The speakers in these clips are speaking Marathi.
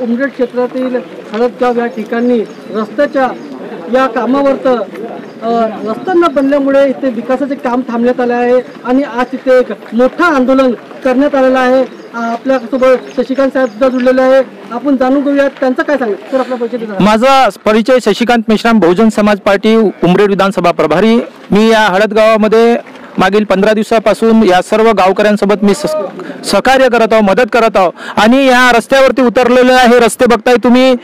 उमरेड क्षेत्रातील हळदगाव या ठिकाणी रस्त्याच्या या कामावर रस्ता न बनल्यामुळे इथे विकासाचे काम थांबण्यात आले आहे आणि आज तिथे एक मोठं आंदोलन करण्यात आलेलं आहे। आपल्यासोबत शशिकांत साहेब सुद्धा जुळलेले आहे, आपण जाणून घेऊयात त्यांचं काय सांगेल सर। आपला परिचय द्या। माझा परिचय शशिकांत मेश्राम, बहुजन समाज पार्टी उमरेड विधानसभा प्रभारी। मी या हळदगावामध्ये मागील 15 दिवसापासून या सर्व गावकऱ्यांसोबत मी सहकार्य करत आहो, मदत करत आहो आणि या रस्त्यावरती उतरलेले आहे। रस्ते बघताय तुम्ही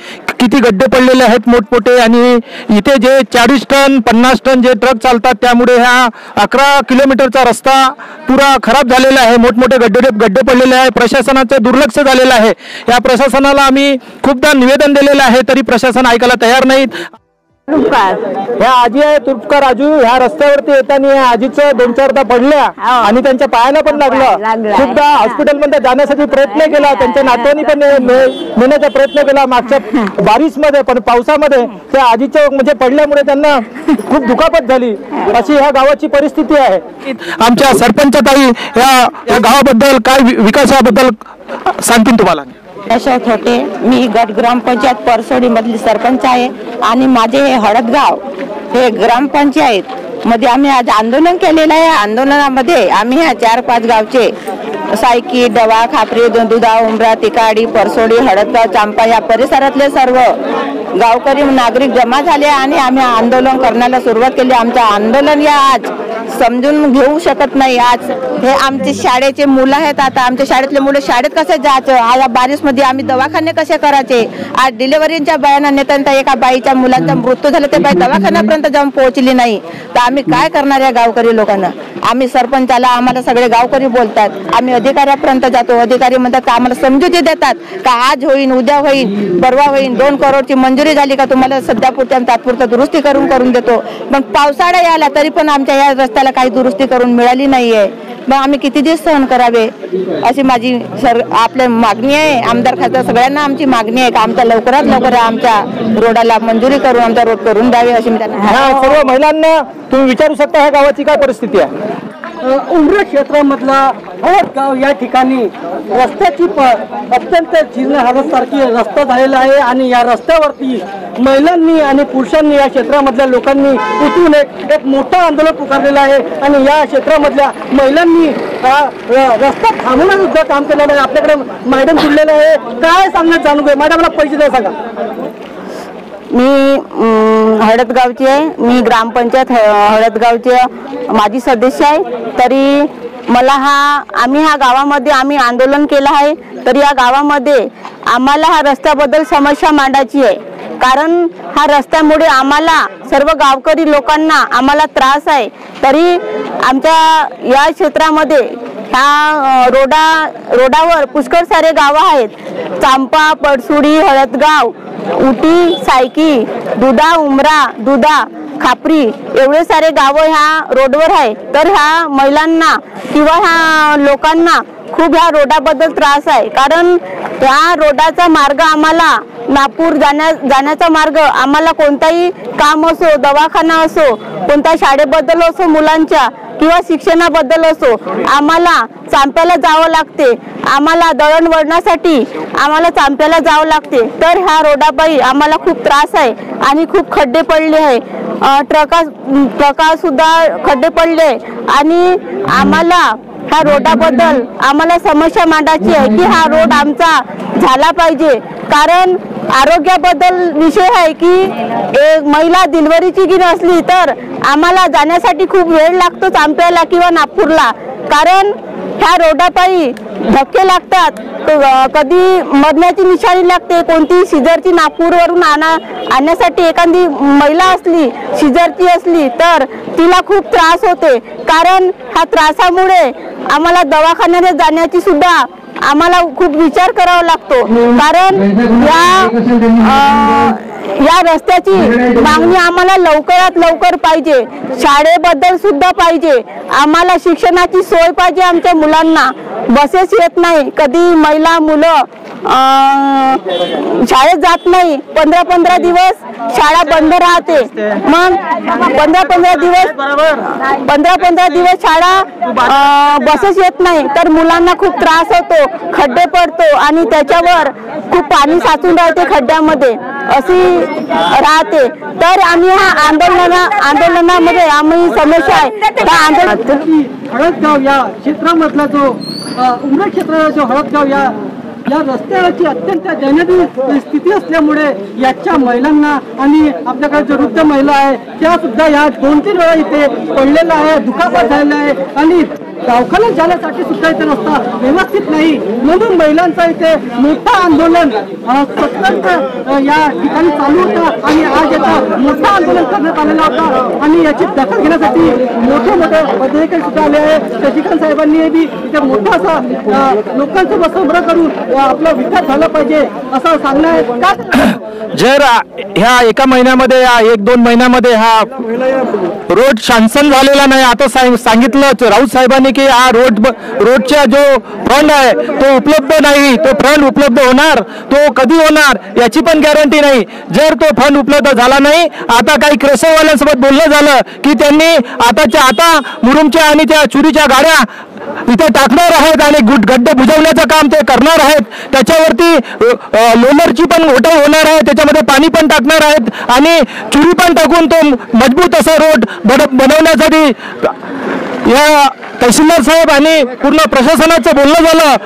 किती गड्डे पडलेले आहेत मोठमोठे आणि इथे जे 40 टन 50 टन जे ट्रक चालतात त्यामुळे हा 11 किलोमीटरचा रस्ता पुरा खराब झालेला आहे। मोठमोठे गड्डे पडलेले आहे। प्रशासनाचे दुर्लक्ष झालेलं आहे। या प्रशासनाला आम्ही खूपदा निवेदन दिलेलं आहे तरी प्रशासन ऐकायला तयार नाहीत। ह्या आजी आहे तुर्पकार राजू, ह्या रस्त्यावरती येताना या आजीचं 2-4दा पडल्या आणि त्यांच्या पायाला पण लागलं। खूपदा हॉस्पिटलमध्ये जाण्यासाठी प्रयत्न केला, त्यांच्या नातवांनी पण नेण्याचा प्रयत्न केला मागच्या बारिशमध्ये, पण पावसामध्ये त्या आजीच्या म्हणजे पडल्यामुळे त्यांना खूप दुखापत झाली। अशी ह्या गावाची परिस्थिती आहे। आमच्या सरपंच ताई या गावाबद्दल काय विकासाबद्दल सांगतील तुम्हाला? अशोक होते, मी गट ग्रामपंचायत परसोडी मधली सरपंच आहे आणि माझे हे हळदगाव हे ग्रामपंचायत मध्ये आम्ही आज आंदोलन केलेलं आहे। आंदोलनामध्ये आम्ही ह्या 4-5 गावचे सायकी, डवा, खापरी, दोंदुदा, उमरा, तिकाडी, परसोडी, हळदगाव, चांपा या परिसरातले सर्व गावकरी नागरिक जमा झाले आणि आम्ही आंदोलन करण्याला सुरुवात केली। आमचं आंदोलन या आज समजून घेऊ शकत नाही। आज हे आमचे शाळेचे मुलं आहेत, आता आमच्या शाळेतले मुलं शाळेत कसे जायचं, आज बारिशमध्ये आम्ही दवाखाने कसे करायचे। आज डिलिव्हरीच्या बायांना नेताना एका बाईच्या मुलांचा मृत्यू झाला, ते बाई दवाखान्यापर्यंत जाऊन पोहोचली नाही, तर आम्ही काय करणार या गावकरी लोकांना? आम्ही सरपंचाला, आम्हाला सगळे गावकरी बोलतात, आम्ही अधिकाऱ्यापर्यंत जातो, अधिकारी म्हणतात का आम्हाला समजुती देतात का आज होईन, उद्या होईन, परवा होईन, 2 करोडची मंजुरी झाली का तुम्हाला सध्या पुरत्या तात्पुरतं दुरुस्ती करून देतो। पण पावसाळा याला तरी पण आमच्या या रस्त्याला काही दुरुस्ती करून मिळाली नाहीये। मग आम्ही किती दिवस सहन करावे अशी माझी आपल्या मागणी आहे। आमदार खासदार सगळ्यांना आमची मागणी आहे का आमच्या लवकरात लवकर आमच्या रोडाला मंजुरी करून आमचा रोड करून द्यावे अशी मी त्यांना सर्व महिलांना तुम्ही विचारू शकता ह्या गावाची काय परिस्थिती आहे। उमरेड क्षेत्रामधला हळदगाव या ठिकाणी रस्त्याची अत्यंत जीर्ण हालतसारखी रस्ता झालेला आहे आणि या रस्त्यावरती महिलांनी आणि पुरुषांनी या क्षेत्रामधल्या लोकांनी उठून एक मोठं आंदोलन पुकारलेलं आहे आणि या क्षेत्रामधल्या महिलांनी रस्ता थांबवण्याचं सुद्धा काम केलेलं आहे। आपल्याकडे मॅडम जुळलेलं आहे, काय सांगण्यात जाणून घे मॅडम, मला पैसे द्या सांगा। मी हळदगावची आहे, मी ग्रामपंचायत हळदगावचे माजी सदस्य आहे। तरी मला आम्ही ह्या गावामध्ये आम्ही आंदोलन केलं आहे, तरी या गावामध्ये आम्हाला हा रस्त्याबद्दल समस्या मांडायची आहे। कारण हा रस्त्यामुळे आम्हाला सर्व गावकरी लोकांना आम्हाला त्रास आहे। तरी आमच्या या क्षेत्रामध्ये ह्या रोडावर पुष्कळ सारे गावं आहेत, चांपा, पडसुडी, हळदगाव, उटी, सायकी, दुधा, उमरा, दुधा, खापरी एवढे सारे गावं ह्या रोडवर आहे। तर ह्या महिलांना किंवा ह्या लोकांना खूप ह्या रोडाबद्दल त्रास आहे। कारण ह्या रोडाचा मार्ग आम्हाला नागपूर जाण्याचा मार्ग आम्हाला कोणताही काम असो, दवाखाना असो, कोणत्या शाळेबद्दल असो मुलांच्या किंवा शिक्षणाबद्दल असो, आम्हाला चांप्याला जावं लागते। आम्हाला दळणवळणासाठी आम्हाला चांप्याला जावं लागते। तर ह्या रोडापायी आम्हाला खूप त्रास आहे आणि खूप खड्डे पडले आहे, ट्रका सुद्धा खड्डे पडले आणि आम्हाला ह्या रोडाबद्दल आम्हाला समस्या मांडायची आहे की हा रोड आमचा झाला पाहिजे। कारण आरोग्याबद्दल विषय आहे की एक महिला डिलिव्हरीची की नसली तर आम्हाला जाण्यासाठी खूप वेळ लागतो चांप्याला किंवा नागपूरला। कारण ह्या रोडापायी धक्के लागतात, कधी मरण्याची निशाणी लागते। कोणती सिजरची नागपूरवरून आणण्यासाठी एखादी महिला असली, सिजरची असली तर तिला खूप त्रास होते। कारण ह्या त्रासामुळे आम्हाला दवाखान्यात जाण्याची सुद्धा आम्हाला खूप विचार करावा लागतो। कारण या रस्त्याची मागणी आम्हाला लवकरात लवकर पाहिजे. शाळेबद्दल सुद्धा पाहिजे. आम्हाला शिक्षणाची सोय पाहिजे. आमच्या मुलांना बसेस येत नाही. कधी महिला मुलं शाळेत जात नाही. 15-15 दिवस शाळा बंद राहते. मग 15-15 दिवस शाळा बसेस येत नाही तर मुलांना खूप त्रास होतो. खड्डे पडतो आणि त्याच्यावर खूप पाणी साचून राहते खड्ड्यामध्ये अशी राहते. तर आम्ही हा आंदोलनामध्ये आम्ही समस्या आहे हळदगाव या क्षेत्रामधला जो उमरेड क्षेत्राचा जो हळदगाव या रस्त्याची अत्यंत दैनंदिन स्थिती असल्यामुळे याच्या महिलांना आणि आपल्याकडे जो वृद्ध महिला आहे त्या सुद्धा या 2-3 वेळा इथे पडलेला आहे, दुखापत झालेला आहे आणि दवाखान्यात जाण्यासाठी सुद्धा इथे रस्ता व्यवस्थित नाही. म्हणून महिलांचा इथे मोठा आंदोलन सतत या ठिकाणी चालू होता आणि आज याचा मोठा आंदोलन करण्यात आलेला होता आणि याची दखल घेण्यासाठी मोठे पदाधिकारी सुद्धा आले आहे. शशिकांत साहेबांनी बी इथे मोठा असा लोकांसोबत संपर्क करून आपला विकास झाला पाहिजे असं सांगणं आहे. का जर ह्या एका महिन्यामध्ये या 1-2 महिन्यामध्ये हा रोड शांसन झालेला नाही. आता सांगितलं राऊत साहेबांनी की हा रोडचा जो फंड आहे तो उपलब्ध नाही. तो फंड उपलब्ध होणार, तो कधी होणार याची पण गॅरंटी नाही. जर तो फंड उपलब्ध झाला नाही, आता काही क्रेसरवाल्यांसोबत बोलणं झालं की त्यांनी आता मुरुमच्या आणि त्या चुरीच्या गाड्या इथे टाकणार आहेत आणि गड्डे बुजवण्याचं काम ते करणार आहेत. त्याच्यावरती लोलरची पण घोटाई होणार आहे. त्याच्यामध्ये पाणी पण टाकणार आहेत आणि चुरी पण टाकून तो मजबूत असा रोड बनवण्यासाठी या तहसीलदार साहेब आणि पूर्ण प्रशासनाचं बोलणं झालं.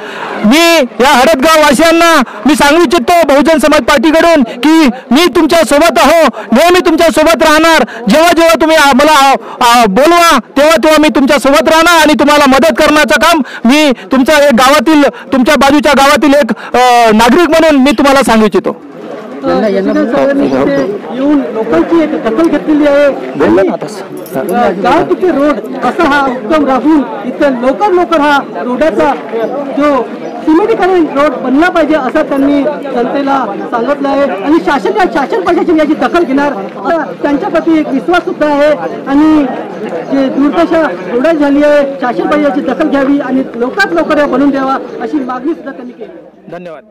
मी या हळदगाव वासियांना मी सांगू इच्छितो बहुजन समाज पार्टीकडून की मी तुमच्या सोबत आहो, नेहमी तुमच्या सोबत राहणार. जेव्हा तुम्ही मला बोलवा तेव्हा मी तुमच्या सोबत राहणार आणि तुम्हाला मदत करण्याचं काम मी तुमच्या एक गावातील तुमच्या बाजूच्या गावातील एक नागरिक म्हणून मी तुम्हाला सांगू इच्छितो. येऊन लोकांची एक दखल घेतलेली आहे. गाव तुझे रोड असा हा उपक्रम राबवून इथं लवकर हा रोडाचा जो सिमेंटीकरण रोड बनला पाहिजे असं त्यांनी जनतेला सांगितलं आहे आणि शासन प्रशासन याची दखल घेणार त्यांच्या प्रती एक विश्वास सुद्धा आहे आणि जे दुर्दशा रोड झाली आहे शासन याची दखल घ्यावी आणि लवकरात लवकर बनवून द्यावा अशी मागणी सुद्धा त्यांनी केली. धन्यवाद.